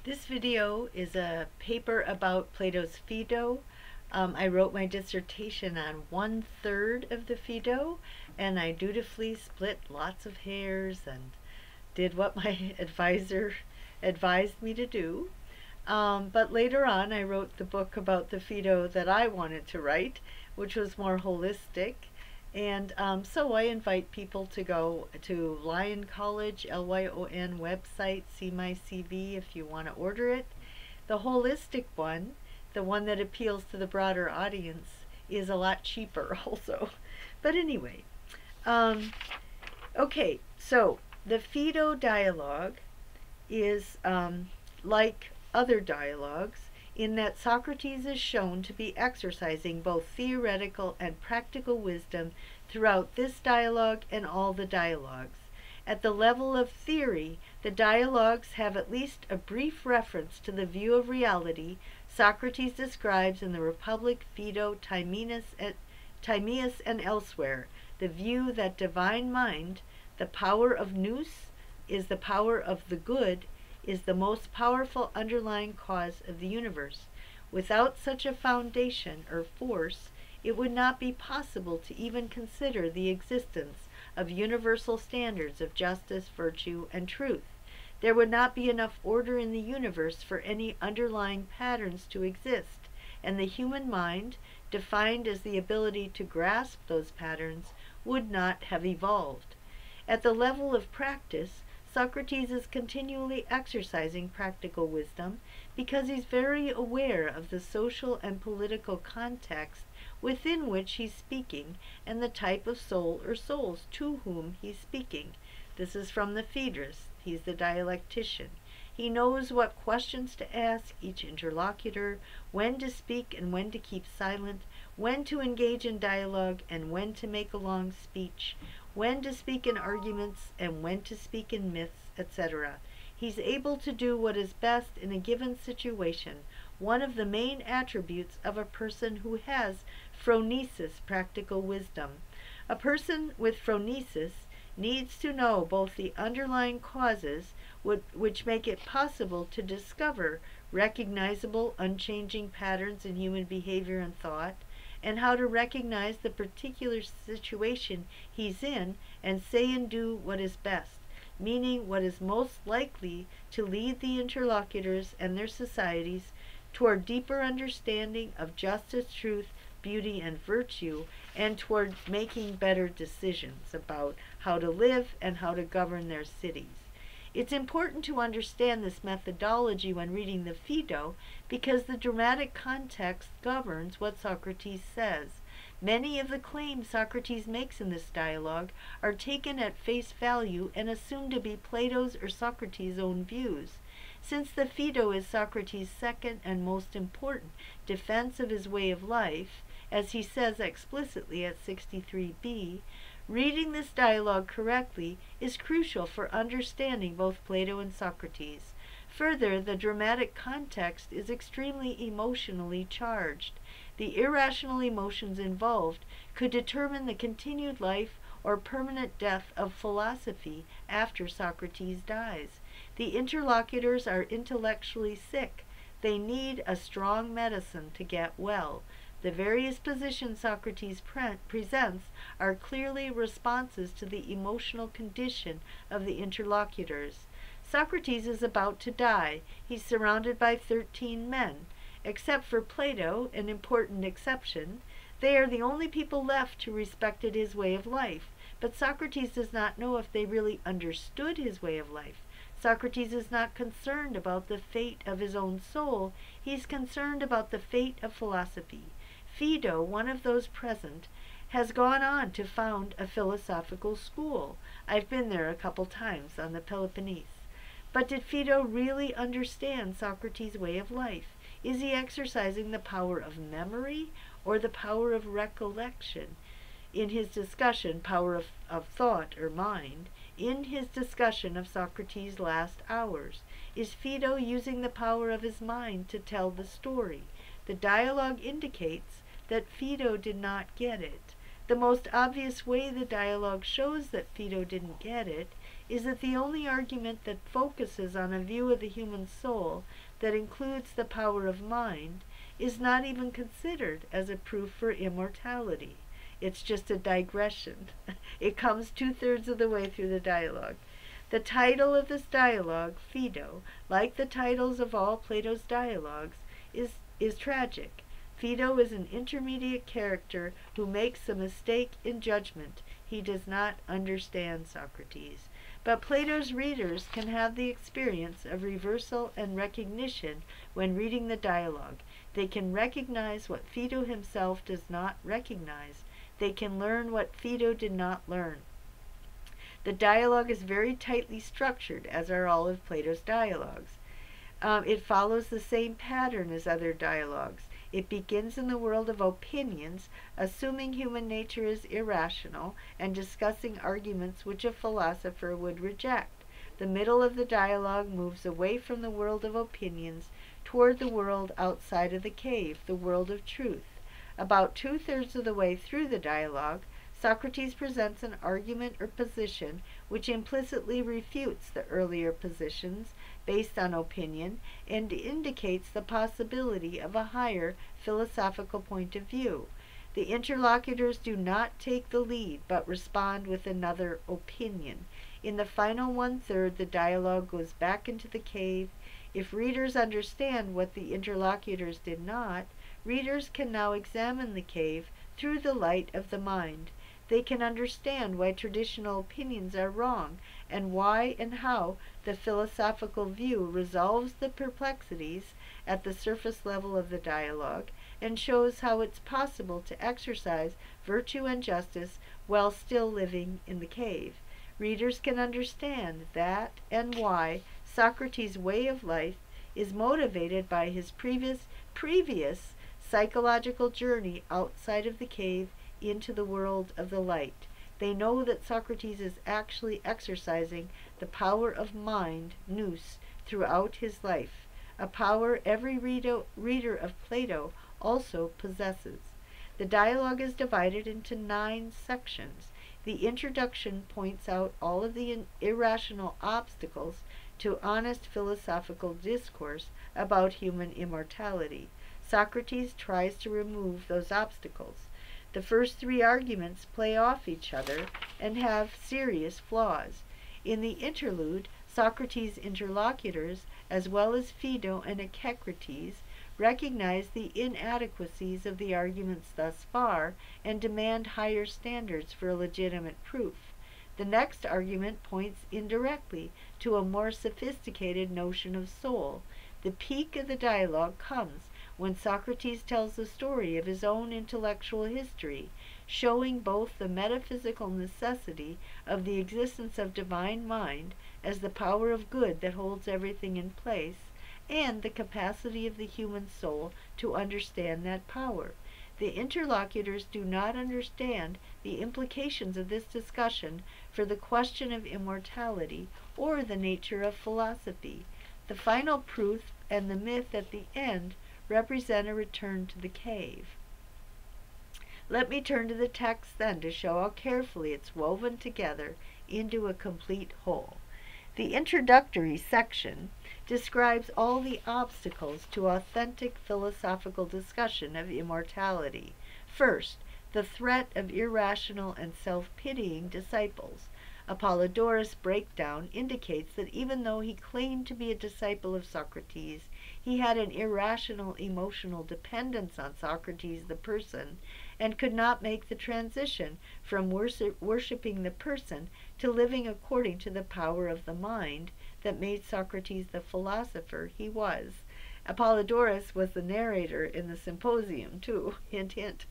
This video is a paper about Plato's Phaedo. I wrote my dissertation on 1/3 of the Phaedo, and I dutifully split lots of hairs and did what my advisor advised me to do. But later on, I wrote the book about the Phaedo that I wanted to write, which was more holistic. And so I invite people to go to Lyon College, Lyon website, see my CV if you want to order it. The holistic one, the one that appeals to the broader audience, is a lot cheaper also. But anyway, okay, so the Phaedo dialogue is like other dialogues in that Socrates is shown to be exercising both theoretical and practical wisdom throughout this dialogue and all the dialogues. At the level of theory, the dialogues have at least a brief reference to the view of reality Socrates describes in the Republic, Phaedo, Timaeus, and elsewhere, the view that divine mind, the power of nous, is the power of the good, is the most powerful underlying cause of the universe. Without such a foundation or force, it would not be possible to even consider the existence of universal standards of justice, virtue, and truth. There would not be enough order in the universe for any underlying patterns to exist, and the human mind, defined as the ability to grasp those patterns, would not have evolved. At the level of practice, Socrates is continually exercising practical wisdom because he's very aware of the social and political context within which he's speaking and the type of soul or souls to whom he's speaking. This is from the Phaedrus. He's the dialectician. He knows what questions to ask each interlocutor, when to speak and when to keep silent, when to engage in dialogue and when to make a long speech, when to speak in arguments and when to speak in myths, etc. He's able to do what is best in a given situation, one of the main attributes of a person who has phronesis, practical wisdom. A person with phronesis needs to know both the underlying causes which make it possible to discover recognizable, unchanging patterns in human behavior and thought, and how to recognize the particular situation he's in and say and do what is best, meaning what is most likely to lead the interlocutors and their societies toward deeper understanding of justice, truth, beauty, and virtue, and toward making better decisions about how to live and how to govern their cities. It's important to understand this methodology when reading the Phaedo because the dramatic context governs what Socrates says. Many of the claims Socrates makes in this dialogue are taken at face value and assumed to be Plato's or Socrates' own views. Since the Phaedo is Socrates' second and most important defense of his way of life, as he says explicitly at 63b, reading this dialogue correctly is crucial for understanding both Plato and Socrates. Further, the dramatic context is extremely emotionally charged. The irrational emotions involved could determine the continued life or permanent death of philosophy after Socrates dies. The interlocutors are intellectually sick. They need a strong medicine to get well. The various positions Socrates presents are clearly responses to the emotional condition of the interlocutors. Socrates is about to die. He's surrounded by 13 men. Except for Plato, an important exception, they are the only people left who respected his way of life. But Socrates does not know if they really understood his way of life. Socrates is not concerned about the fate of his own soul. He's concerned about the fate of philosophy. Phaedo, one of those present, has gone on to found a philosophical school. I've been there a couple times on the Peloponnese. But did Phaedo really understand Socrates' way of life? Is he exercising the power of memory or the power of recollection? In his discussion, power of thought or mind, in his discussion of Socrates' last hours, is Phaedo using the power of his mind to tell the story? The dialogue indicates that Phaedo did not get it. The most obvious way the dialogue shows that Phaedo didn't get it is that the only argument that focuses on a view of the human soul that includes the power of mind is not even considered as a proof for immortality. It's just a digression. It comes 2/3 of the way through the dialogue. The title of this dialogue, Phaedo, like the titles of all Plato's dialogues, is tragic. Phaedo is an intermediate character who makes a mistake in judgment. He does not understand Socrates. But Plato's readers can have the experience of reversal and recognition when reading the dialogue. They can recognize what Phaedo himself does not recognize. They can learn what Phaedo did not learn. The dialogue is very tightly structured, as are all of Plato's dialogues. It follows the same pattern as other dialogues. It begins in the world of opinions, assuming human nature is irrational, and discussing arguments which a philosopher would reject. The middle of the dialogue moves away from the world of opinions toward the world outside of the cave, the world of truth. About 2/3 of the way through the dialogue, Socrates presents an argument or position which implicitly refutes the earlier positions based on opinion and indicates the possibility of a higher philosophical point of view. The interlocutors do not take the lead but respond with another opinion. In the final 1/3, the dialogue goes back into the cave. If readers understand what the interlocutors did not, readers can now examine the cave through the light of the mind. They can understand why traditional opinions are wrong, and why and how the philosophical view resolves the perplexities at the surface level of the dialogue, and shows how it's possible to exercise virtue and justice while still living in the cave. Readers can understand that and why Socrates' way of life is motivated by his previous psychological journey outside of the cave into the world of the light. They know that Socrates is actually exercising the power of mind, nous, throughout his life, a power every reader of Plato also possesses. The dialogue is divided into 9 sections. The introduction points out all of the irrational obstacles to honest philosophical discourse about human immortality. Socrates tries to remove those obstacles. The first 3 arguments play off each other and have serious flaws. In the interlude, Socrates' interlocutors, as well as Phaedo and Echecrates, recognize the inadequacies of the arguments thus far and demand higher standards for a legitimate proof. The next argument points indirectly to a more sophisticated notion of soul. The peak of the dialogue comes when Socrates tells the story of his own intellectual history, showing both the metaphysical necessity of the existence of divine mind as the power of good that holds everything in place, and the capacity of the human soul to understand that power. The interlocutors do not understand the implications of this discussion for the question of immortality or the nature of philosophy. The final proof and the myth at the end represent a return to the cave. Let me turn to the text then to show how carefully it's woven together into a complete whole. The introductory section describes all the obstacles to authentic philosophical discussion of immortality. First, the threat of irrational and self-pitying disciples. Apollodorus' breakdown indicates that even though he claimed to be a disciple of Socrates, he had an irrational emotional dependence on Socrates the person, and could not make the transition from worshipping the person to living according to the power of the mind that made Socrates the philosopher he was. Apollodorus was the narrator in the Symposium, too. Hint, hint.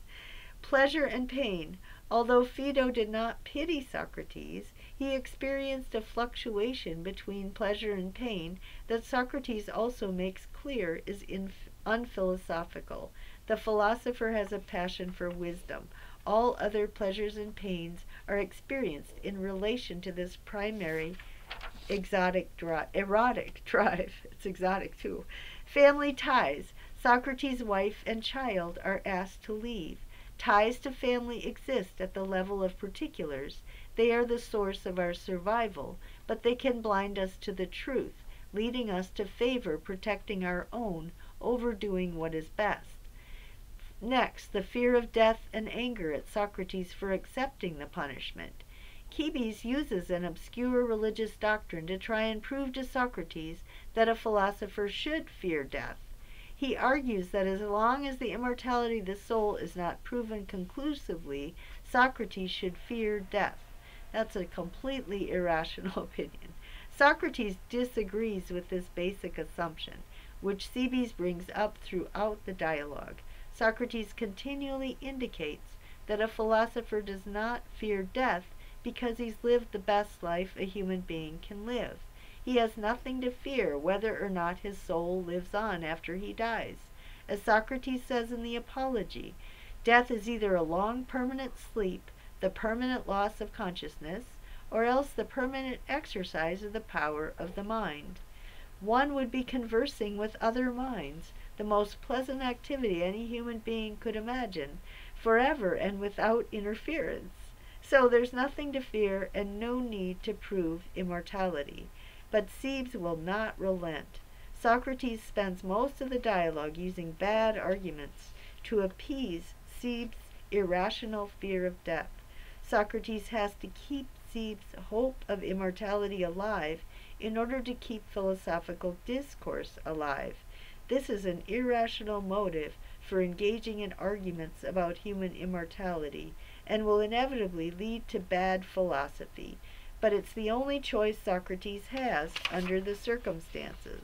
Pleasure and pain. Although Phaedo did not pity Socrates, he experienced a fluctuation between pleasure and pain that Socrates also makes clear is unphilosophical. The philosopher has a passion for wisdom. All other pleasures and pains are experienced in relation to this primary erotic drive. It's exotic too. Family ties. Socrates' wife and child are asked to leave. Ties to family exist at the level of particulars. They are the source of our survival, but they can blind us to the truth, leading us to favor protecting our own over doing what is best. Next, the fear of death and anger at Socrates for accepting the punishment. Cebes uses an obscure religious doctrine to try and prove to Socrates that a philosopher should fear death. He argues that as long as the immortality of the soul is not proven conclusively, Socrates should fear death. That's a completely irrational opinion. Socrates disagrees with this basic assumption, which Cebes brings up throughout the dialogue. Socrates continually indicates that a philosopher does not fear death because he's lived the best life a human being can live. He has nothing to fear whether or not his soul lives on after he dies. As Socrates says in the Apology, death is either a long permanent sleep, the permanent loss of consciousness, or else the permanent exercise of the power of the mind. One would be conversing with other minds, the most pleasant activity any human being could imagine, forever and without interference. So there's nothing to fear and no need to prove immortality. But Cebes will not relent. Socrates spends most of the dialogue using bad arguments to appease Cebes' irrational fear of death. Socrates has to keep Cebes' hope of immortality alive in order to keep philosophical discourse alive. This is an irrational motive for engaging in arguments about human immortality, and will inevitably lead to bad philosophy. But it's the only choice Socrates has under the circumstances.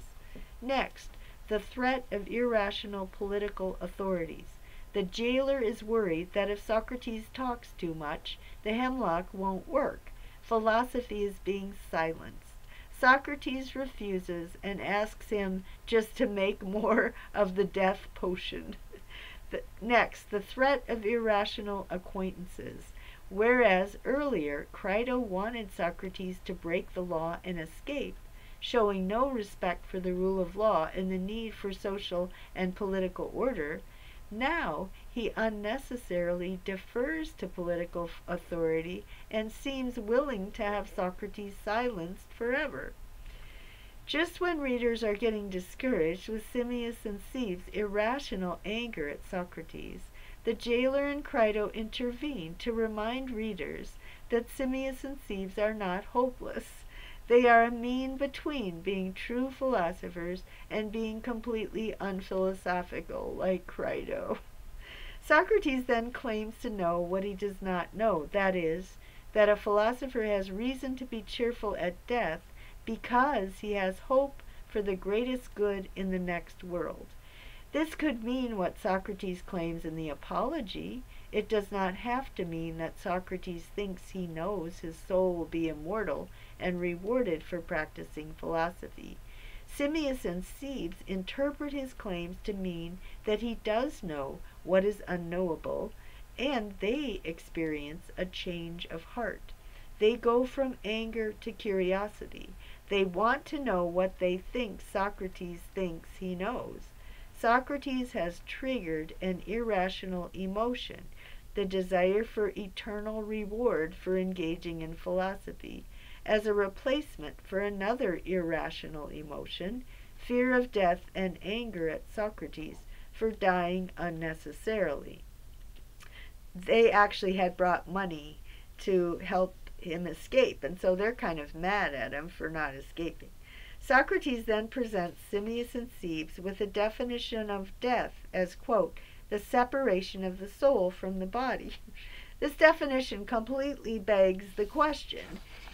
Next, the threat of irrational political authorities. The jailer is worried that if Socrates talks too much, the hemlock won't work. Philosophy is being silenced. Socrates refuses and asks him just to make more of the death potion. Next, the threat of irrational acquaintances. Whereas earlier, Crito wanted Socrates to break the law and escape, showing no respect for the rule of law and the need for social and political order, now he unnecessarily defers to political authority and seems willing to have Socrates silenced forever. Just when readers are getting discouraged with Simmias and Cebes' irrational anger at Socrates, the jailer and Crito intervene to remind readers that Simmias and Cebes are not hopeless. They are a mean between being true philosophers and being completely unphilosophical, like Crito. Socrates then claims to know what he does not know, that is, that a philosopher has reason to be cheerful at death because he has hope for the greatest good in the next world. This could mean what Socrates claims in the Apology. It does not have to mean that Socrates thinks he knows his soul will be immortal and rewarded for practicing philosophy. Simmias and Cebes interpret his claims to mean that he does know what is unknowable, and they experience a change of heart. They go from anger to curiosity. They want to know what they think Socrates thinks he knows. Socrates has triggered an irrational emotion, the desire for eternal reward for engaging in philosophy, as a replacement for another irrational emotion, fear of death and anger at Socrates for dying unnecessarily. They actually had brought money to help him escape, and so they're kind of mad at him for not escaping. Socrates then presents Simmias and Cebes with a definition of death as, quote, the separation of the soul from the body. This definition completely begs the question.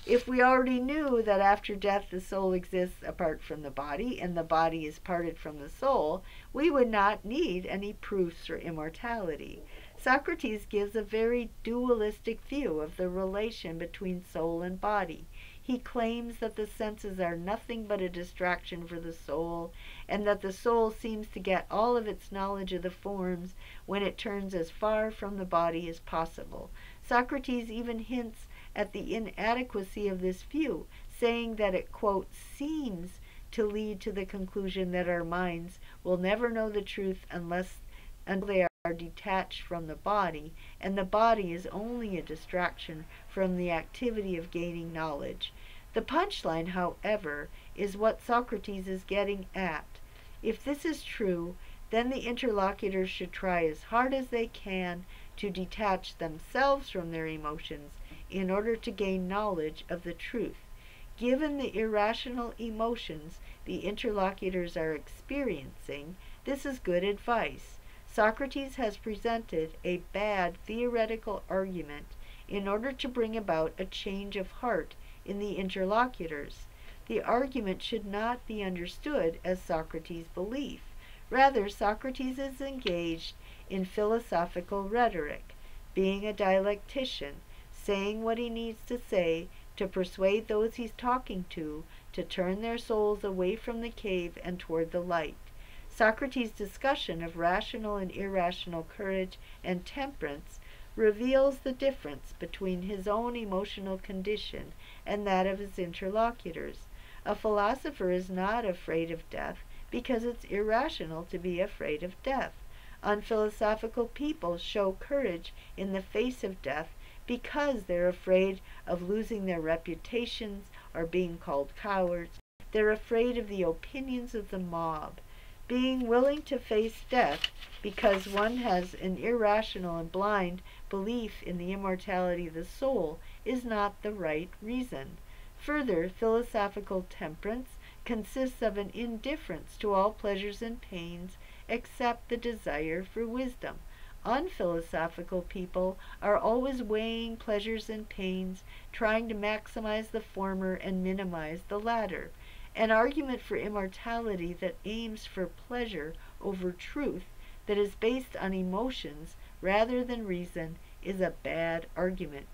If we already knew that after death the soul exists apart from the body and the body is parted from the soul, we would not need any proofs for immortality. Socrates gives a very dualistic view of the relation between soul and body. He claims that the senses are nothing but a distraction for the soul, and that the soul seems to get all of its knowledge of the forms when it turns as far from the body as possible. Socrates even hints at the inadequacy of this view, saying that it, quote, seems to lead to the conclusion that our minds will never know the truth until they are are detached from the body, and the body is only a distraction from the activity of gaining knowledge. The punchline, however, is what Socrates is getting at. If this is true, then the interlocutors should try as hard as they can to detach themselves from their emotions in order to gain knowledge of the truth. Given the irrational emotions the interlocutors are experiencing, this is good advice. Socrates has presented a bad theoretical argument in order to bring about a change of heart in the interlocutors. The argument should not be understood as Socrates' belief. Rather, Socrates is engaged in philosophical rhetoric, being a dialectician, saying what he needs to say to persuade those he's talking to turn their souls away from the cave and toward the light. Socrates' discussion of rational and irrational courage and temperance reveals the difference between his own emotional condition and that of his interlocutors. A philosopher is not afraid of death because it's irrational to be afraid of death. Unphilosophical people show courage in the face of death because they're afraid of losing their reputations or being called cowards. They're afraid of the opinions of the mob. Being willing to face death because one has an irrational and blind belief in the immortality of the soul is not the right reason. Further, philosophical temperance consists of an indifference to all pleasures and pains except the desire for wisdom. Unphilosophical people are always weighing pleasures and pains, trying to maximize the former and minimize the latter. An argument for immortality that aims for pleasure over truth, that is based on emotions rather than reason, is a bad argument.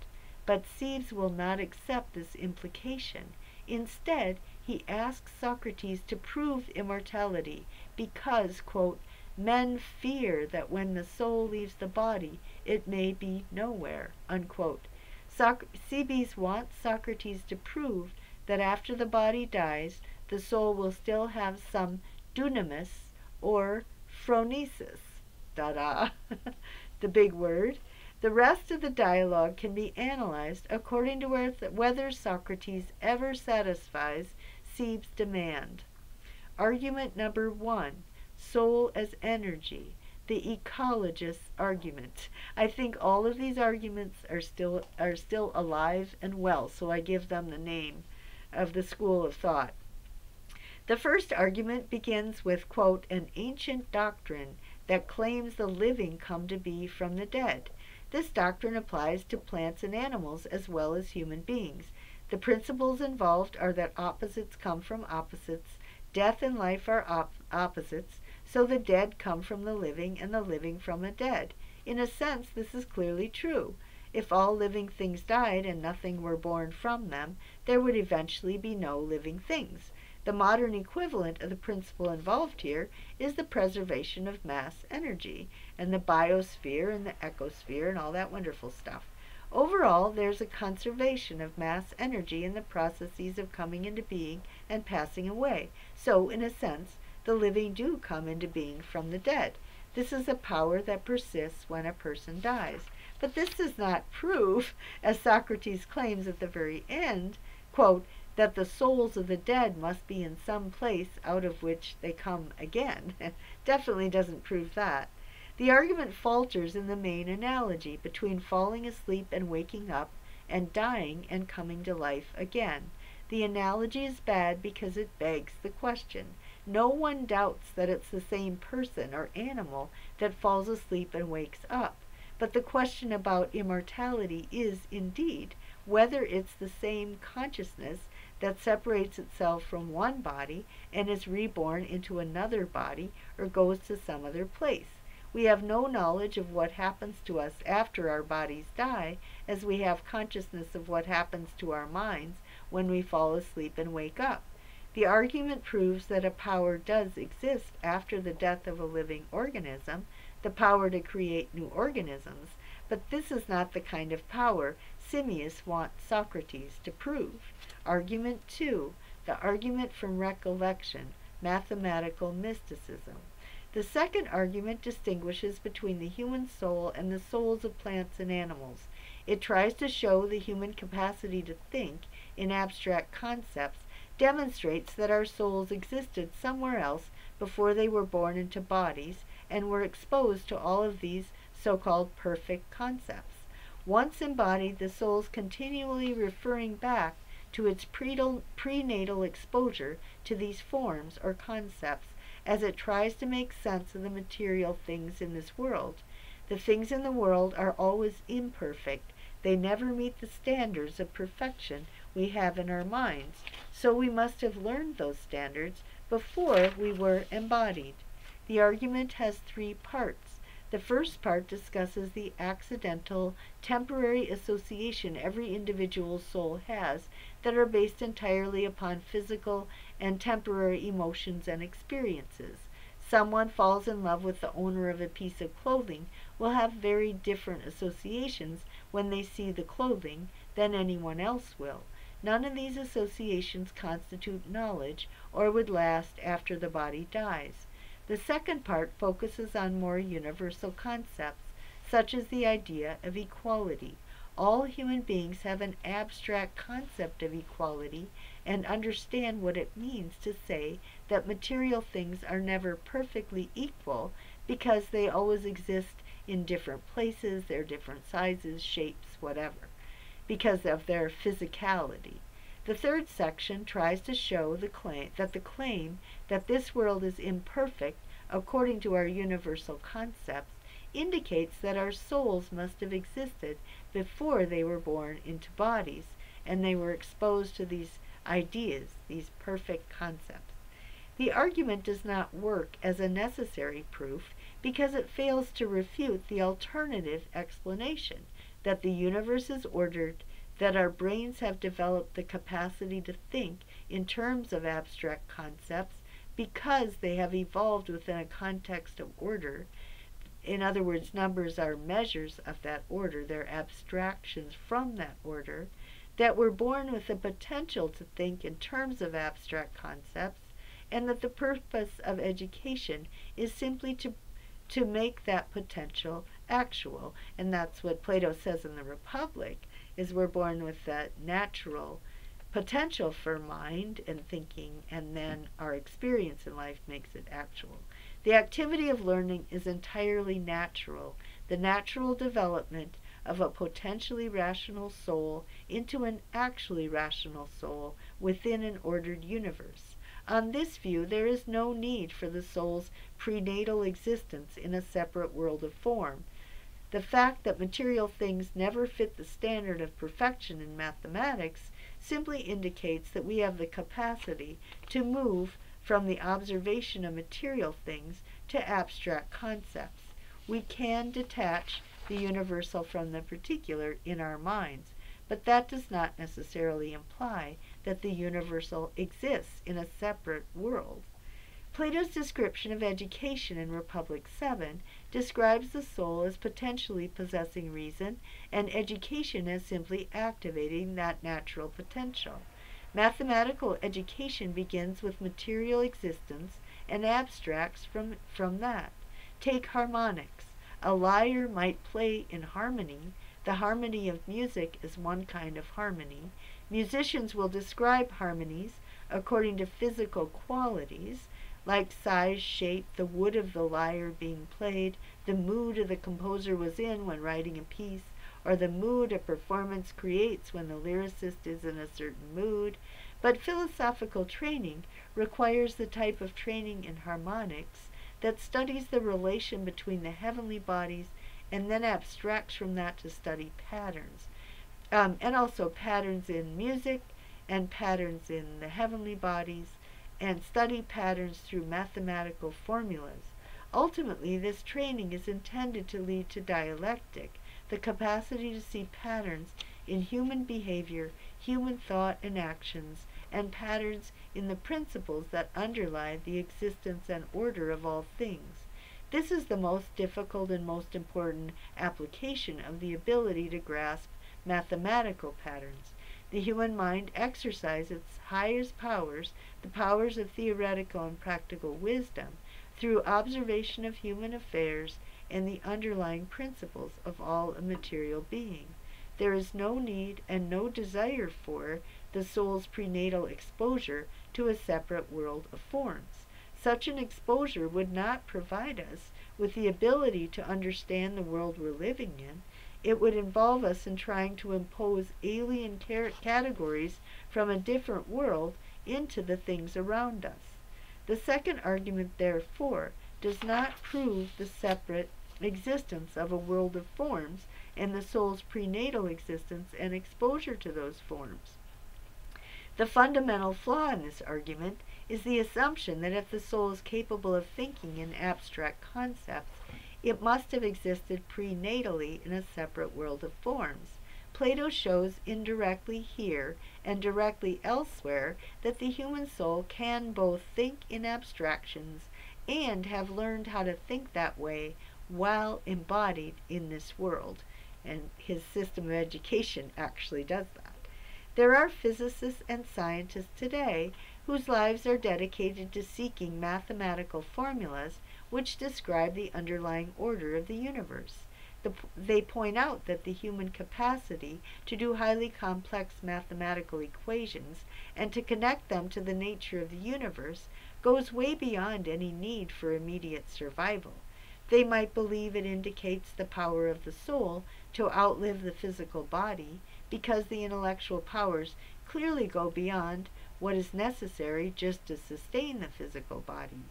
But Cebes will not accept this implication. Instead, he asks Socrates to prove immortality because, quote, men fear that when the soul leaves the body, it may be nowhere, unquote. Cebes wants Socrates to prove that after the body dies, the soul will still have some dunamis or phronesis. Da-da, the big word. The rest of the dialogue can be analyzed according to whether Socrates ever satisfies Cebes' demand. Argument number 1, soul as energy, the ecologist's argument. I think all of these arguments are still alive and well, so I give them the name of the school of thought. The first argument begins with, quote, an ancient doctrine that claims the living come to be from the dead. This doctrine applies to plants and animals as well as human beings. The principles involved are that opposites come from opposites, death and life are opposites, so the dead come from the living and the living from the dead. In a sense, this is clearly true. If all living things died and nothing were born from them, there would eventually be no living things. The modern equivalent of the principle involved here is the preservation of mass energy, and the biosphere and the ecosphere and all that wonderful stuff. Overall, there's a conservation of mass energy in the processes of coming into being and passing away. So, in a sense, the living do come into being from the dead. This is a power that persists when a person dies. But this does not prove, as Socrates claims at the very end, quote, that the souls of the dead must be in some place out of which they come again. Definitely doesn't prove that. The argument falters in the main analogy between falling asleep and waking up and dying and coming to life again. The analogy is bad because it begs the question. No one doubts that it's the same person or animal that falls asleep and wakes up. But the question about immortality is, indeed, whether it's the same consciousness that separates itself from one body and is reborn into another body or goes to some other place. We have no knowledge of what happens to us after our bodies die, as we have consciousness of what happens to our minds when we fall asleep and wake up. The argument proves that a power does exist after the death of a living organism, the power to create new organisms, but this is not the kind of power Simmias wants Socrates to prove. Argument 2, the argument from recollection, mathematical mysticism. The second argument distinguishes between the human soul and the souls of plants and animals. It tries to show the human capacity to think in abstract concepts demonstrates that our souls existed somewhere else before they were born into bodies and were exposed to all of these so-called perfect concepts. Once embodied, the soul's continually referring back to its prenatal exposure to these forms or concepts as it tries to make sense of the material things in this world. The things in the world are always imperfect. They never meet the standards of perfection we have in our minds, so we must have learned those standards before we were embodied. The argument has three parts. The first part discusses the accidental, temporary association every individual soul has that are based entirely upon physical and temporary emotions and experiences. Someone falls in love with the owner of a piece of clothing will have very different associations when they see the clothing than anyone else will. None of these associations constitute knowledge or would last after the body dies. The second part focuses on more universal concepts, such as the idea of equality. All human beings have an abstract concept of equality and understand what it means to say that material things are never perfectly equal because they always exist in different places, they're different sizes, shapes, whatever, because of their physicality. The third section tries to show the claim that this world is imperfect according to our universal concepts indicates that our souls must have existed before they were born into bodies and they were exposed to these ideas, these perfect concepts. The argument does not work as a necessary proof because it fails to refute the alternative explanation that the universe is ordered, that our brains have developed the capacity to think in terms of abstract concepts because they have evolved within a context of order. In other words, numbers are measures of that order, they're abstractions from that order, that we're born with the potential to think in terms of abstract concepts, and that the purpose of education is simply to make that potential actual. And that's what Plato says in the Republic, is we're born with that natural potential for mind and thinking, and then our experience in life makes it actual. The activity of learning is entirely natural, the natural development of a potentially rational soul into an actually rational soul within an ordered universe. On this view, there is no need for the soul's prenatal existence in a separate world of form. The fact that material things never fit the standard of perfection in mathematics simply indicates that we have the capacity to move from the observation of material things to abstract concepts. We can detach the universal from the particular in our minds, but that does not necessarily imply that the universal exists in a separate world. Plato's description of education in Republic 7 describes the soul as potentially possessing reason and education as simply activating that natural potential. Mathematical education begins with material existence and abstracts from that. Take harmonics. A lyre might play in harmony. The harmony of music is one kind of harmony. Musicians will describe harmonies according to physical qualities, like size, shape, the wood of the lyre being played, the mood the composer was in when writing a piece, or the mood a performance creates when the lyricist is in a certain mood. But philosophical training requires the type of training in harmonics that studies the relation between the heavenly bodies and then abstracts from that to study patterns. And also patterns in music and patterns in the heavenly bodies, and study patterns through mathematical formulas. Ultimately, this training is intended to lead to dialectic, the capacity to see patterns in human behavior, human thought and actions, and patterns in the principles that underlie the existence and order of all things. This is the most difficult and most important application of the ability to grasp mathematical patterns. The human mind exercises its highest powers, the powers of theoretical and practical wisdom, through observation of human affairs and the underlying principles of all immaterial being. There is no need and no desire for the soul's prenatal exposure to a separate world of forms. Such an exposure would not provide us with the ability to understand the world we're living in. It would involve us in trying to impose alien categories from a different world into the things around us. The second argument, therefore, does not prove the separate existence of a world of forms and the soul's prenatal existence and exposure to those forms. The fundamental flaw in this argument is the assumption that if the soul is capable of thinking in abstract concepts, it must have existed prenatally in a separate world of forms. Plato shows indirectly here and directly elsewhere that the human soul can both think in abstractions and have learned how to think that way while embodied in this world. And his system of education actually does that. There are physicists and scientists today whose lives are dedicated to seeking mathematical formulas which describe the underlying order of the universe. They point out that the human capacity to do highly complex mathematical equations and to connect them to the nature of the universe goes way beyond any need for immediate survival. They might believe it indicates the power of the soul to outlive the physical body, because the intellectual powers clearly go beyond what is necessary just to sustain the physical body.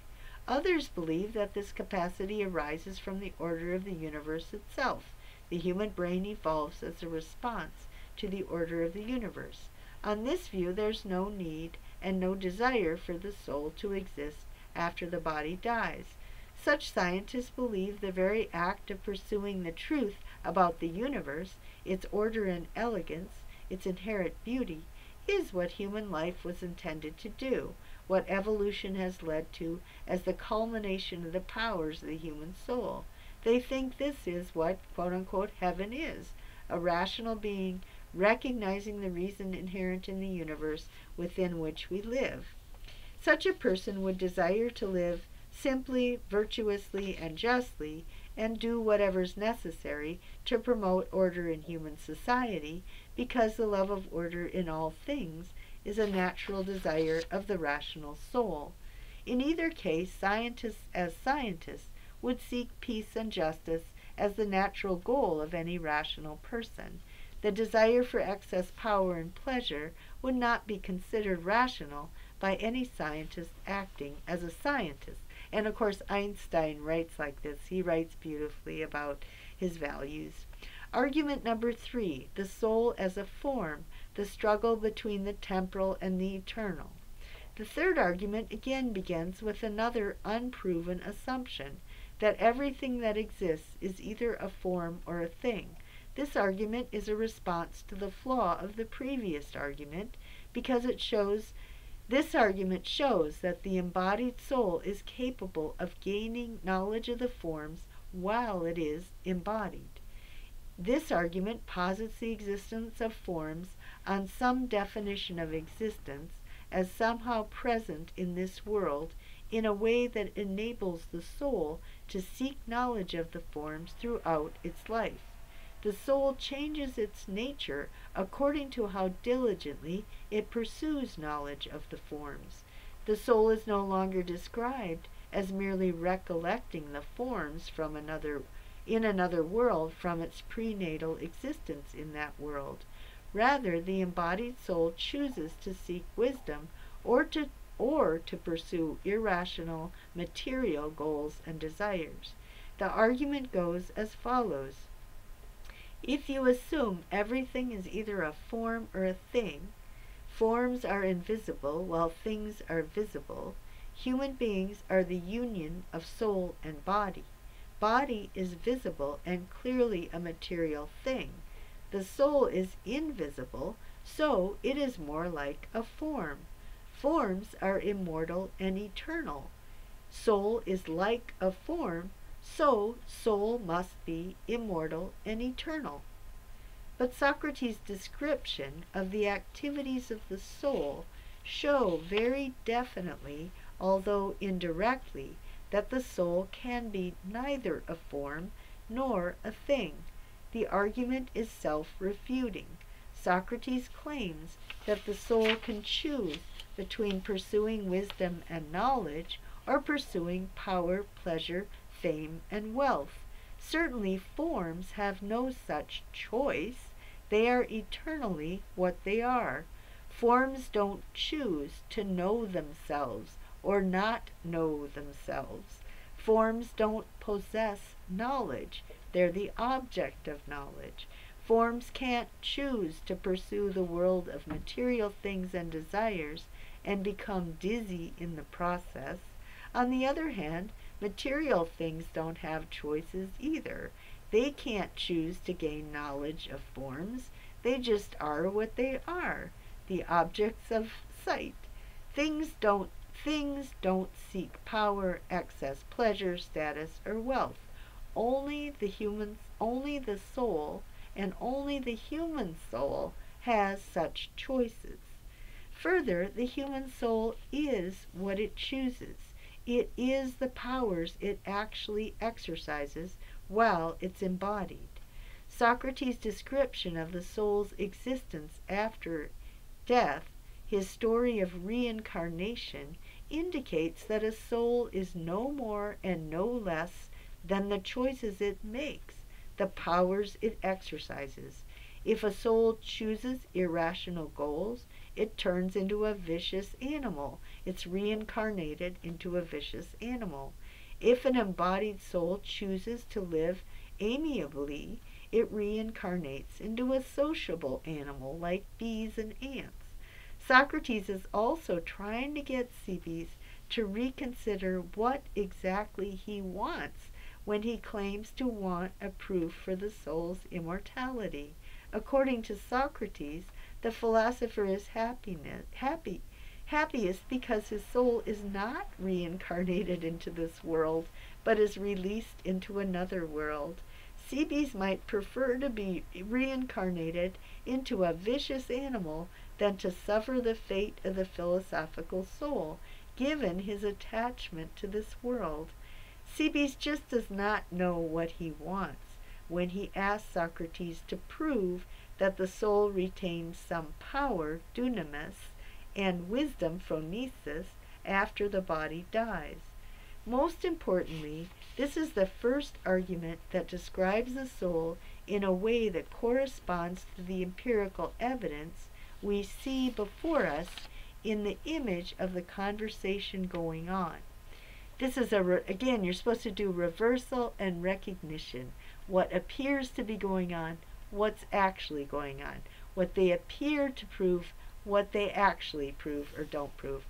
Others believe that this capacity arises from the order of the universe itself. The human brain evolves as a response to the order of the universe. On this view, there's no need and no desire for the soul to exist after the body dies. Such scientists believe the very act of pursuing the truth about the universe, its order and elegance, its inherent beauty, is what human life was intended to do, what evolution has led to as the culmination of the powers of the human soul. They think this is what, quote-unquote, heaven is, a rational being recognizing the reason inherent in the universe within which we live. Such a person would desire to live simply, virtuously, and justly, and do whatever's necessary to promote order in human society, because the love of order in all things is a natural desire of the rational soul. In either case, scientists would seek peace and justice as the natural goal of any rational person. The desire for excess power and pleasure would not be considered rational by any scientist acting as a scientist. And of course, Einstein writes like this. He writes beautifully about his values. Argument number 3, the soul as a form, the struggle between the temporal and the eternal. The third argument again begins with another unproven assumption, that everything that exists is either a form or a thing. This argument is a response to the flaw of the previous argument, because this argument shows that the embodied soul is capable of gaining knowledge of the forms while it is embodied. This argument posits the existence of forms on some definition of existence as somehow present in this world in a way that enables the soul to seek knowledge of the forms throughout its life. The soul changes its nature according to how diligently it pursues knowledge of the forms. The soul is no longer described as merely recollecting the forms in another world from its prenatal existence in that world. Rather, the embodied soul chooses to seek wisdom or to pursue irrational material goals and desires. The argument goes as follows. If you assume everything is either a form or a thing, forms are invisible while things are visible, human beings are the union of soul and body. Body is visible and clearly a material thing. The soul is invisible, so it is more like a form. Forms are immortal and eternal. Soul is like a form, so soul must be immortal and eternal. But Socrates' description of the activities of the soul show very definitely, although indirectly, that the soul can be neither a form nor a thing. The argument is self-refuting. Socrates claims that the soul can choose between pursuing wisdom and knowledge or pursuing power, pleasure, fame, and wealth. Certainly forms have no such choice. They are eternally what they are. Forms don't choose to know themselves or not know themselves. Forms don't possess knowledge. They're the object of knowledge. Forms can't choose to pursue the world of material things and desires and become dizzy in the process. On the other hand, material things don't have choices either. They can't choose to gain knowledge of forms. They just are what they are, the objects of sight. Things don't seek power, excess, pleasure, status, or wealth. Only the soul, and only the human soul has such choices. Further, the human soul is what it chooses. It is the powers it actually exercises while it's embodied. Socrates' description of the soul's existence after death, his story of reincarnation, indicates that a soul is no more and no less than the choices it makes, the powers it exercises. If a soul chooses irrational goals, it turns into a vicious animal. It's reincarnated into a vicious animal. If an embodied soul chooses to live amiably, it reincarnates into a sociable animal like bees and ants. Socrates is also trying to get Cebes to reconsider what exactly he wants when he claims to want a proof for the soul's immortality. According to Socrates, the philosopher is happiest because his soul is not reincarnated into this world, but is released into another world. Cebes might prefer to be reincarnated into a vicious animal than to suffer the fate of the philosophical soul, given his attachment to this world. Cebes just does not know what he wants when he asks Socrates to prove that the soul retains some power, dunamis, and wisdom, phronesis, after the body dies. Most importantly, this is the first argument that describes the soul in a way that corresponds to the empirical evidence we see before us in the image of the conversation going on. This is again, you're supposed to do reversal and recognition. What appears to be going on, what's actually going on. What they appear to prove, what they actually prove or don't prove.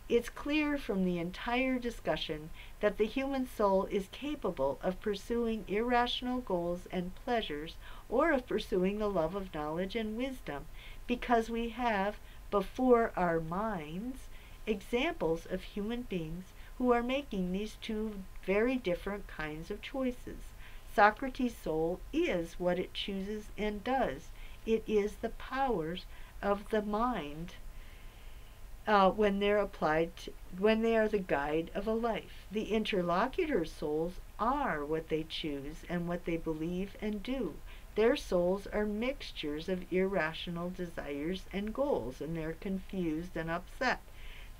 It's clear from the entire discussion that the human soul is capable of pursuing irrational goals and pleasures, or of pursuing the love of knowledge and wisdom, because we have before our minds examples of human beings who are making these two very different kinds of choices. Socrates' soul is what it chooses and does. It is the powers of the mind when they are the guide of a life. The interlocutor's souls are what they choose and what they believe and do. Their souls are mixtures of irrational desires and goals, and they're confused and upset.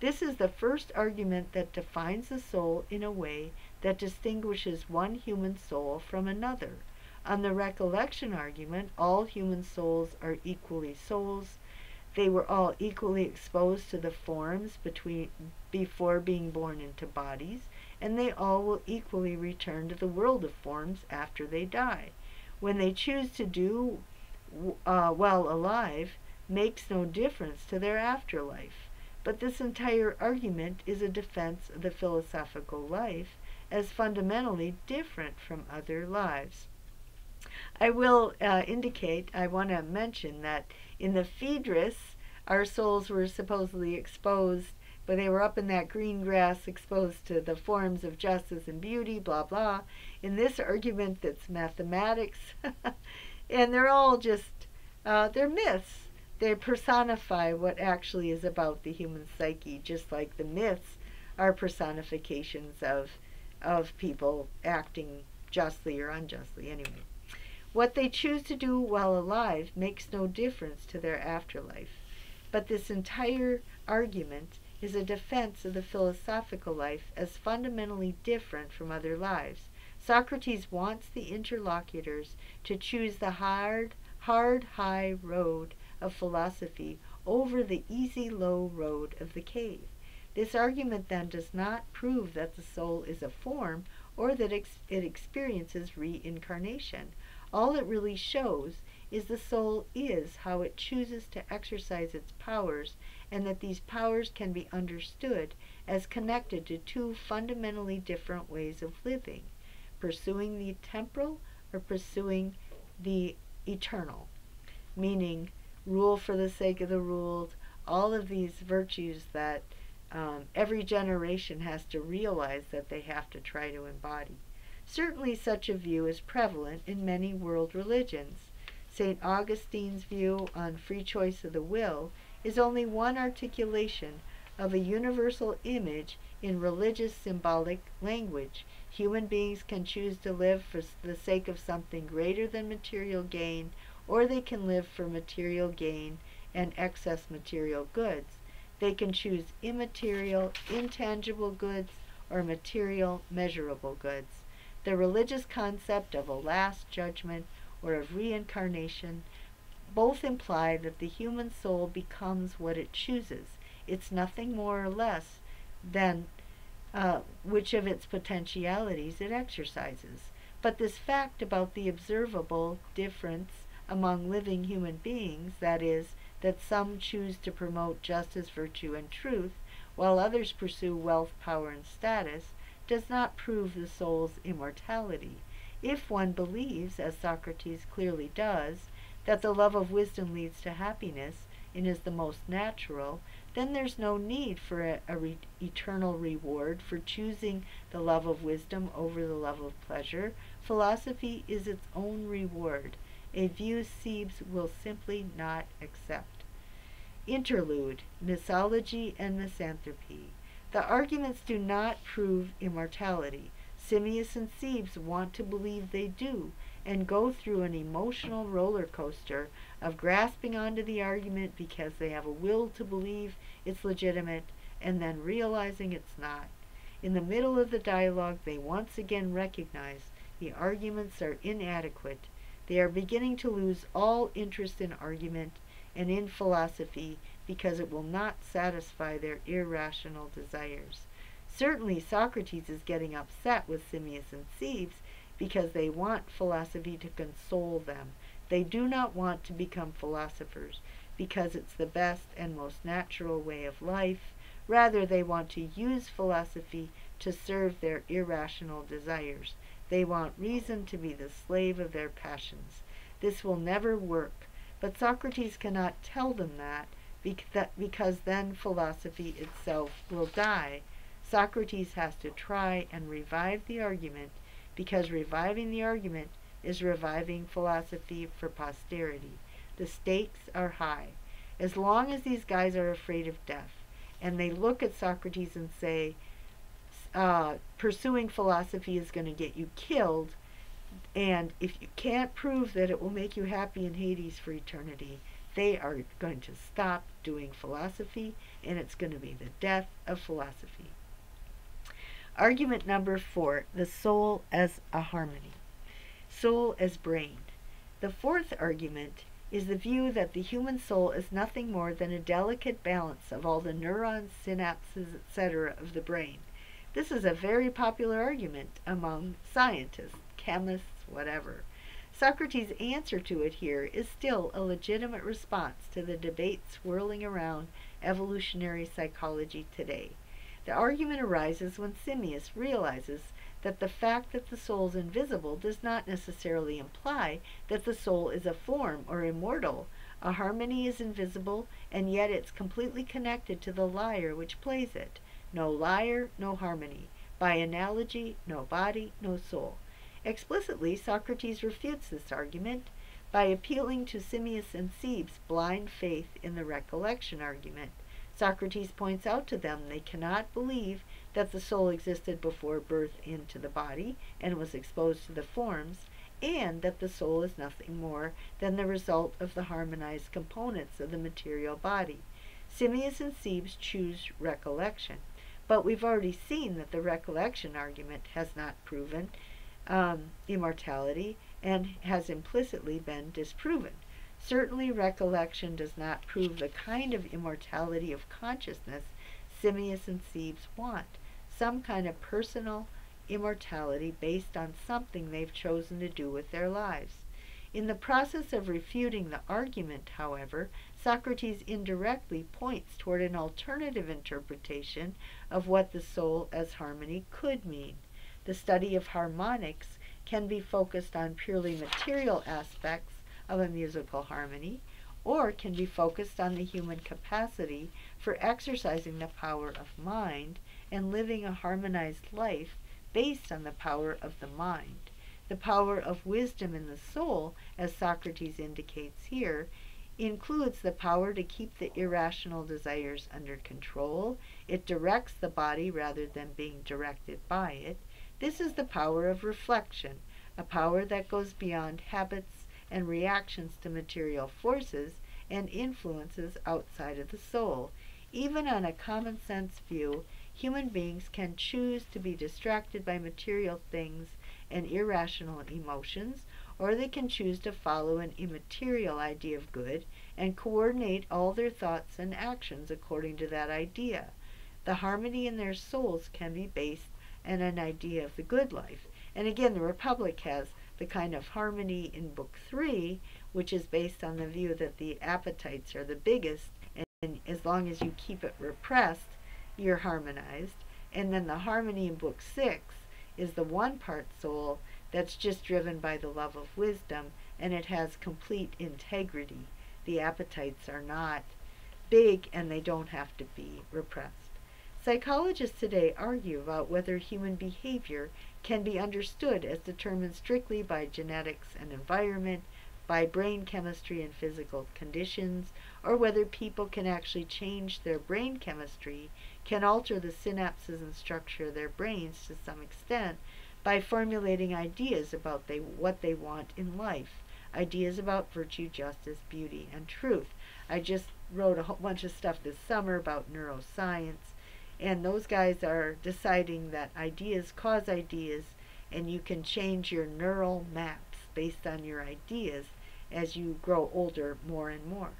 This is the first argument that defines the soul in a way that distinguishes one human soul from another. On the recollection argument, all human souls are equally souls. They were all equally exposed to the forms before being born into bodies, and they all will equally return to the world of forms after they die. When they choose to do while alive makes no difference to their afterlife. But this entire argument is a defense of the philosophical life as fundamentally different from other lives. I will I want to mention that in the Phaedrus, our souls were supposedly exposed, but they were up in that green grass exposed to the forms of justice and beauty, blah, blah. In this argument, that's mathematics. And they're all just, they're myths. They personify what actually is about the human psyche, just like the myths are personifications of of people acting justly or unjustly anyway. What they choose to do while alive makes no difference to their afterlife. But this entire argument is a defense of the philosophical life as fundamentally different from other lives. Socrates wants the interlocutors to choose the hard, high road of philosophy over the easy, low road of the cave. This argument then does not prove that the soul is a form or that it experiences reincarnation. All it really shows is the soul is how it chooses to exercise its powers, and that these powers can be understood as connected to two fundamentally different ways of living, pursuing the temporal or pursuing the eternal, meaning rule for the sake of the ruled, all of these virtues that every generation has to realize that they have to try to embody. Certainly such a view is prevalent in many world religions. St. Augustine's view on free choice of the will is only one articulation of a universal image in religious symbolic language. Human beings can choose to live for the sake of something greater than material gain, or they can live for material gain and excess material goods. They can choose immaterial, intangible goods or material, measurable goods. The religious concept of a last judgment or of reincarnation both imply that the human soul becomes what it chooses. It's nothing more or less than which of its potentialities it exercises. But this fact about the observable difference among living human beings, that is, that some choose to promote justice, virtue, and truth, while others pursue wealth, power, and status, does not prove the soul's immortality. If one believes, as Socrates clearly does, that the love of wisdom leads to happiness and is the most natural, then there's no need for an eternal reward for choosing the love of wisdom over the love of pleasure. Philosophy is its own reward, a view Siebes will simply not accept. Interlude, Mythology and Misanthropy. The arguments do not prove immortality. Simmias and Siebes want to believe they do, and go through an emotional roller coaster of grasping onto the argument because they have a will to believe it's legitimate, and then realizing it's not. In the middle of the dialogue, they once again recognize the arguments are inadequate. They are beginning to lose all interest in argument and in philosophy because it will not satisfy their irrational desires. Certainly Socrates is getting upset with Simmias and Siebes because they want philosophy to console them. They do not want to become philosophers because it's the best and most natural way of life. Rather, they want to use philosophy to serve their irrational desires. They want reason to be the slave of their passions. This will never work, but Socrates cannot tell them that because then philosophy itself will die. Socrates has to try and revive the argument, because reviving the argument is reviving philosophy for posterity. The stakes are high. As long as these guys are afraid of death, and they look at Socrates and say, pursuing philosophy is going to get you killed, and if you can't prove that it will make you happy in Hades for eternity, they are going to stop doing philosophy, and it's going to be the death of philosophy. Argument number 4, the soul as a harmony. Soul as brain. The fourth argument is the view that the human soul is nothing more than a delicate balance of all the neurons, synapses, etc. of the brain. This is a very popular argument among scientists, chemists, whatever. Socrates' answer to it here is still a legitimate response to the debate swirling around evolutionary psychology today. The argument arises when Simmias realizes that the fact that the soul is invisible does not necessarily imply that the soul is a form or immortal. A harmony is invisible, and yet it's completely connected to the lyre which plays it. No lyre, no harmony. By analogy, no body, no soul. Explicitly, Socrates refutes this argument by appealing to Simmias and Siebes' blind faith in the recollection argument. Socrates points out to them they cannot believe that the soul existed before birth into the body and was exposed to the forms, and that the soul is nothing more than the result of the harmonized components of the material body. Simmias and Siebes choose recollection, but we've already seen that the recollection argument has not proven immortality and has implicitly been disproven. Certainly recollection does not prove the kind of immortality of consciousness Simmias and Siebes want, some kind of personal immortality based on something they've chosen to do with their lives. In the process of refuting the argument, however, Socrates indirectly points toward an alternative interpretation of what the soul as harmony could mean. The study of harmonics can be focused on purely material aspects of a musical harmony, or can be focused on the human capacity for exercising the power of mind and living a harmonized life based on the power of the mind. The power of wisdom in the soul, as Socrates indicates here, includes the power to keep the irrational desires under control. It directs the body rather than being directed by it. This is the power of reflection, a power that goes beyond habits and reactions to material forces and influences outside of the soul. Even on a common sense view, human beings can choose to be distracted by material things and irrational emotions, or they can choose to follow an immaterial idea of good and coordinate all their thoughts and actions according to that idea. The harmony in their souls can be based on an idea of the good life. And again, the Republic has the kind of harmony in Book 3, which is based on the view that the appetites are the biggest, and as long as you keep it repressed, you're harmonized. And then the harmony in Book 6 is the one-part soul that's just driven by the love of wisdom, and it has complete integrity. The appetites are not big, and they don't have to be repressed. Psychologists today argue about whether human behavior can be understood as determined strictly by genetics and environment, by brain chemistry and physical conditions, or whether people can actually change their brain chemistry, can alter the synapses and structure of their brains to some extent by formulating ideas about what they want in life, ideas about virtue, justice, beauty, and truth. I just wrote a whole bunch of stuff this summer about neuroscience, and those guys are deciding that ideas cause ideas, and you can change your neural maps based on your ideas as you grow older more and more.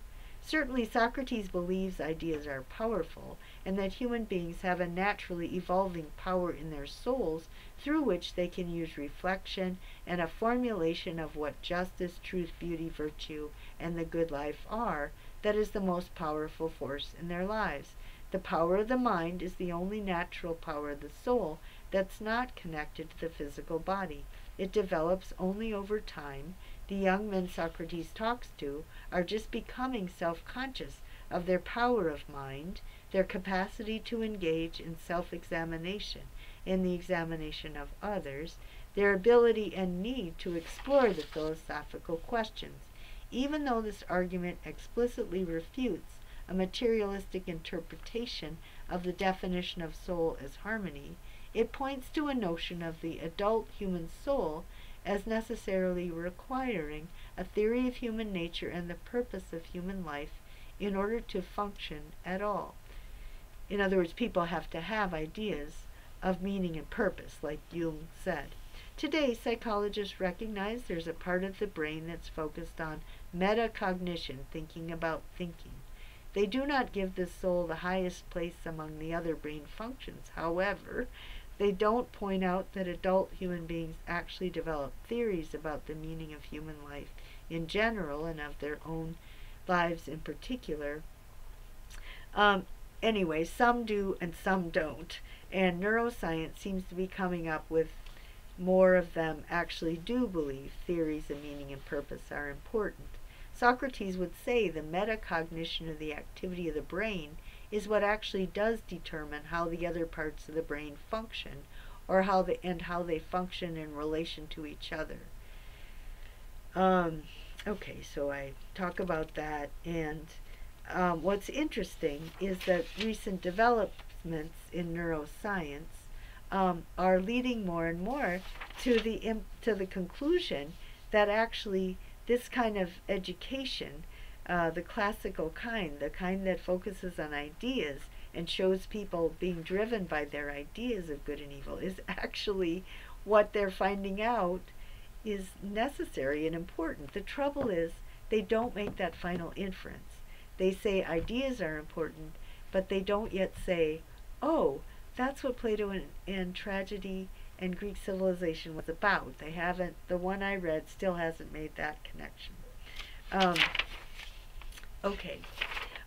Certainly Socrates believes ideas are powerful, and that human beings have a naturally evolving power in their souls through which they can use reflection and a formulation of what justice, truth, beauty, virtue, and the good life are that is the most powerful force in their lives. The power of the mind is the only natural power of the soul that's not connected to the physical body. It develops only over time. The young men Socrates talks to are just becoming self-conscious of their power of mind, their capacity to engage in self-examination, in the examination of others, their ability and need to explore the philosophical questions. Even though this argument explicitly refutes a materialistic interpretation of the definition of soul as harmony, it points to a notion of the adult human soul as necessarily requiring a theory of human nature and the purpose of human life in order to function at all. In other words, people have to have ideas of meaning and purpose, like Jung said. Today, psychologists recognize there's a part of the brain that's focused on metacognition, thinking about thinking. They do not give the soul the highest place among the other brain functions. However, they don't point out that adult human beings actually develop theories about the meaning of human life in general and of their own lives in particular. Anyway, some do and some don't. And neuroscience seems to be coming up with more of them actually do believe theories of meaning and purpose are important. Socrates would say the metacognition of the activity of the brain is what actually does determine how the other parts of the brain function, or how they function in relation to each other. Okay, so I talk about that, and what's interesting is that recent advancements in neuroscience are leading more and more to the conclusion that actually this kind of education, the classical kind, the kind that focuses on ideas and shows people being driven by their ideas of good and evil, is actually what they're finding out is necessary and important. The trouble is they don't make that final inference. They say ideas are important, but they don't yet say, oh, that's what Plato and tragedy and Greek civilization was about. They haven't, the one I read still hasn't made that connection. Okay.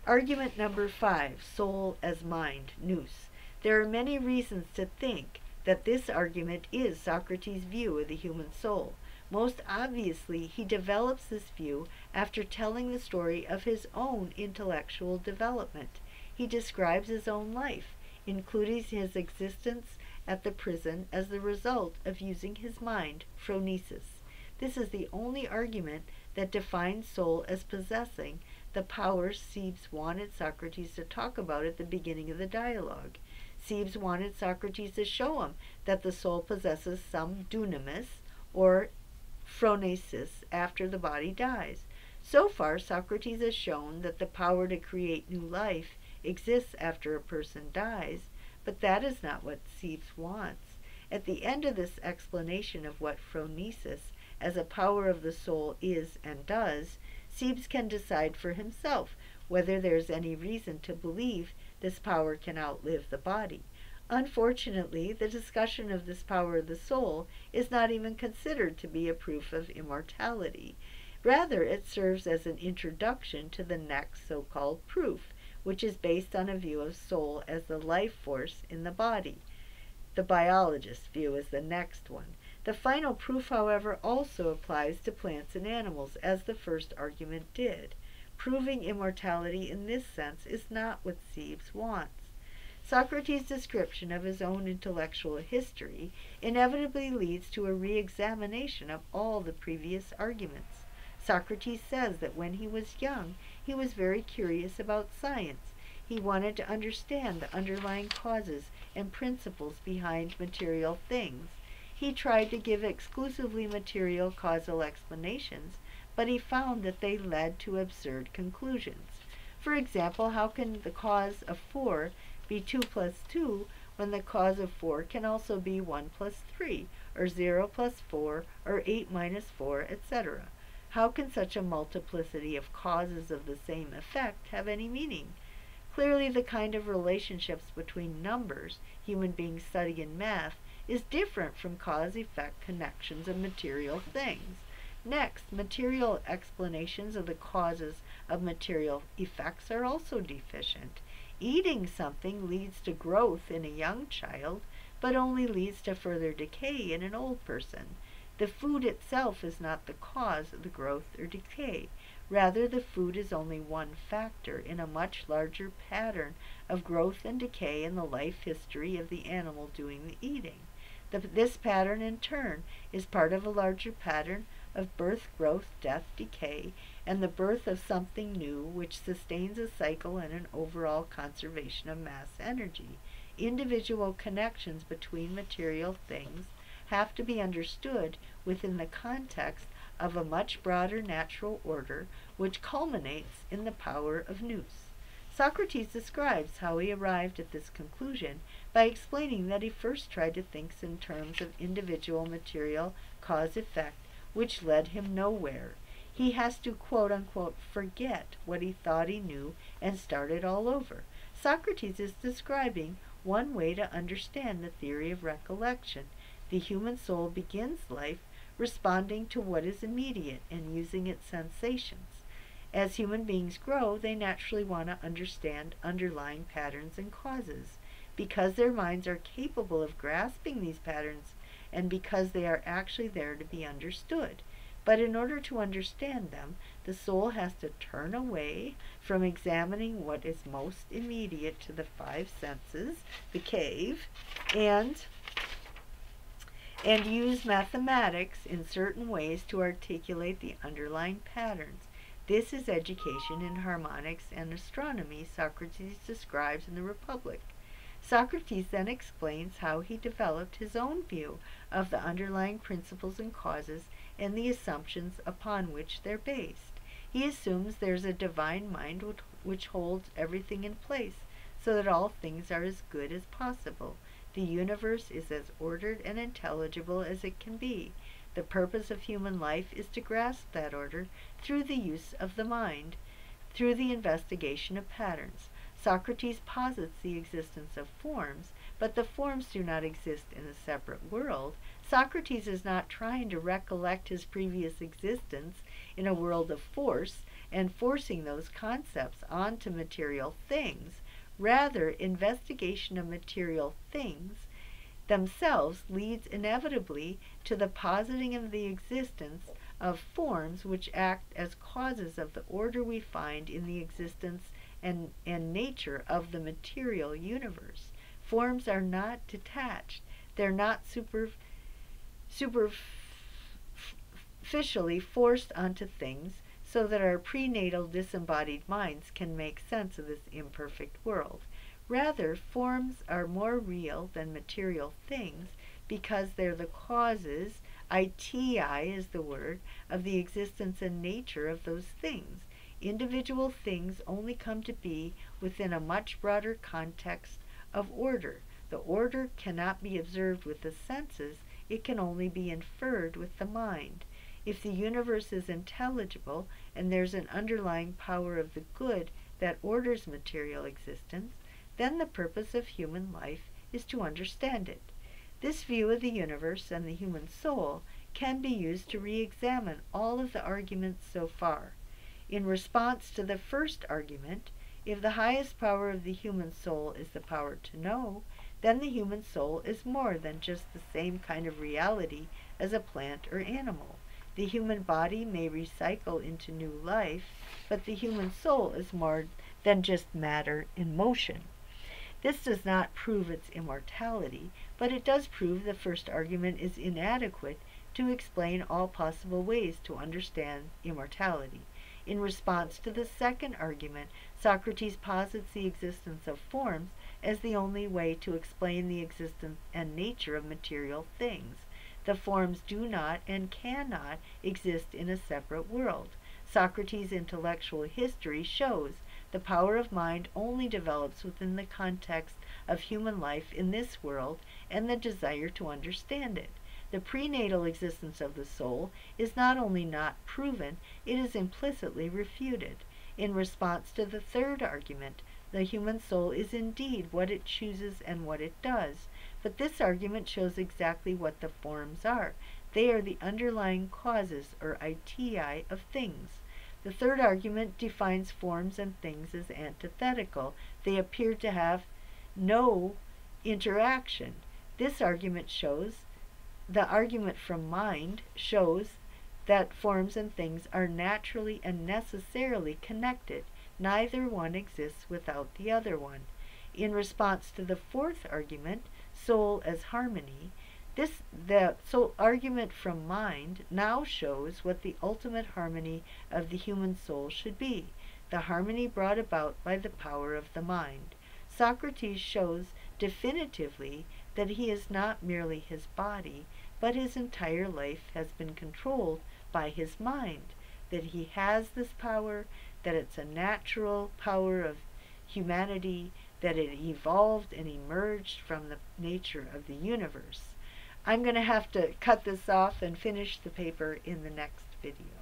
Argument number 5, soul as mind, nous. There are many reasons to think that this argument is Socrates' view of the human soul. Most obviously, he develops this view after telling the story of his own intellectual development. He describes his own life, including his existence at the prison, as the result of using his mind, phronesis. This is the only argument that defines soul as possessing the powers Cebes wanted Socrates to talk about at the beginning of the dialogue. Cebes wanted Socrates to show him that the soul possesses some dunamis, or phronesis, after the body dies. So far, Socrates has shown that the power to create new life exists after a person dies, but that is not what Cebes wants. At the end of this explanation of what phronesis as a power of the soul is and does, Cebes can decide for himself whether there is any reason to believe this power can outlive the body. Unfortunately, the discussion of this power of the soul is not even considered to be a proof of immortality. Rather, it serves as an introduction to the next so-called proof, which is based on a view of soul as the life force in the body. The biologist's view is the next one. The final proof, however, also applies to plants and animals, as the first argument did. Proving immortality in this sense is not what Cebes wants. Socrates' description of his own intellectual history inevitably leads to a re-examination of all the previous arguments. Socrates says that when he was young, he was very curious about science. He wanted to understand the underlying causes and principles behind material things. He tried to give exclusively material causal explanations, but he found that they led to absurd conclusions. For example, how can the cause of 4 be 2 plus 2 when the cause of 4 can also be 1 plus 3, or 0 plus 4, or 8 minus 4, etc.? How can such a multiplicity of causes of the same effect have any meaning? Clearly, the kind of relationships between numbers human beings study in math is different from cause-effect connections of material things. Next, material explanations of the causes of material effects are also deficient. Eating something leads to growth in a young child, but only leads to further decay in an old person. The food itself is not the cause of the growth or decay. Rather, the food is only one factor in a much larger pattern of growth and decay in the life history of the animal doing the eating. This pattern, in turn, is part of a larger pattern of birth, growth, death, decay, and the birth of something new which sustains a cycle and an overall conservation of mass energy. Individual connections between material things have to be understood within the context of a much broader natural order which culminates in the power of nous. Socrates describes how he arrived at this conclusion by explaining that he first tried to think in terms of individual material cause-effect, which led him nowhere. He has to quote-unquote forget what he thought he knew and start it all over. Socrates is describing one way to understand the theory of recollection. The human soul begins life responding to what is immediate and using its sensations. As human beings grow, they naturally want to understand underlying patterns and causes. Because their minds are capable of grasping these patterns and because they are actually there to be understood. But in order to understand them, the soul has to turn away from examining what is most immediate to the 5 senses, the cave, and use mathematics in certain ways to articulate the underlying patterns. This is education in harmonics and astronomy Socrates describes in the Republic. Socrates then explains how he developed his own view of the underlying principles and causes and the assumptions upon which they're based. He assumes there's a divine mind which holds everything in place so that all things are as good as possible. The universe is as ordered and intelligible as it can be. The purpose of human life is to grasp that order through the use of the mind, through the investigation of patterns. Socrates posits the existence of forms, but the forms do not exist in a separate world. Socrates is not trying to recollect his previous existence in a world of force and forcing those concepts onto material things. Rather, investigation of material things themselves leads inevitably to the positing of the existence of forms which act as causes of the order we find in the existence and nature of the material universe. Forms are not detached. They're not superficially forced onto things so that our prenatal disembodied minds can make sense of this imperfect world. Rather, forms are more real than material things because they're the causes, iti is the word, of the existence and nature of those things. Individual things only come to be within a much broader context of order. The order cannot be observed with the senses, it can only be inferred with the mind. If the universe is intelligible and there's an underlying power of the good that orders material existence, then the purpose of human life is to understand it. This view of the universe and the human soul can be used to re-examine all of the arguments so far. In response to the first argument, if the highest power of the human soul is the power to know, then the human soul is more than just the same kind of reality as a plant or animal. The human body may recycle into new life, but the human soul is more than just matter in motion. This does not prove its immortality, but it does prove the first argument is inadequate to explain all possible ways to understand immortality. In response to the second argument, Socrates posits the existence of forms as the only way to explain the existence and nature of material things. The forms do not and cannot exist in a separate world. Socrates' intellectual history shows the power of mind only develops within the context of human life in this world and the desire to understand it. The prenatal existence of the soul is not only not proven, it is implicitly refuted. In response to the third argument, the human soul is indeed what it chooses and what it does. But this argument shows exactly what the forms are. They are the underlying causes, or iti, of things. The third argument defines forms and things as antithetical. They appear to have no interaction. This argument shows, the argument from mind shows that forms and things are naturally and necessarily connected. Neither one exists without the other one. In response to the fourth argument, soul as harmony, the argument from mind now shows what the ultimate harmony of the human soul should be, the harmony brought about by the power of the mind. Socrates shows definitively that he is not merely his body, but his entire life has been controlled by his mind, that he has this power, that it's a natural power of humanity, that it evolved and emerged from the nature of the universe. I'm going to have to cut this off and finish the paper in the next video.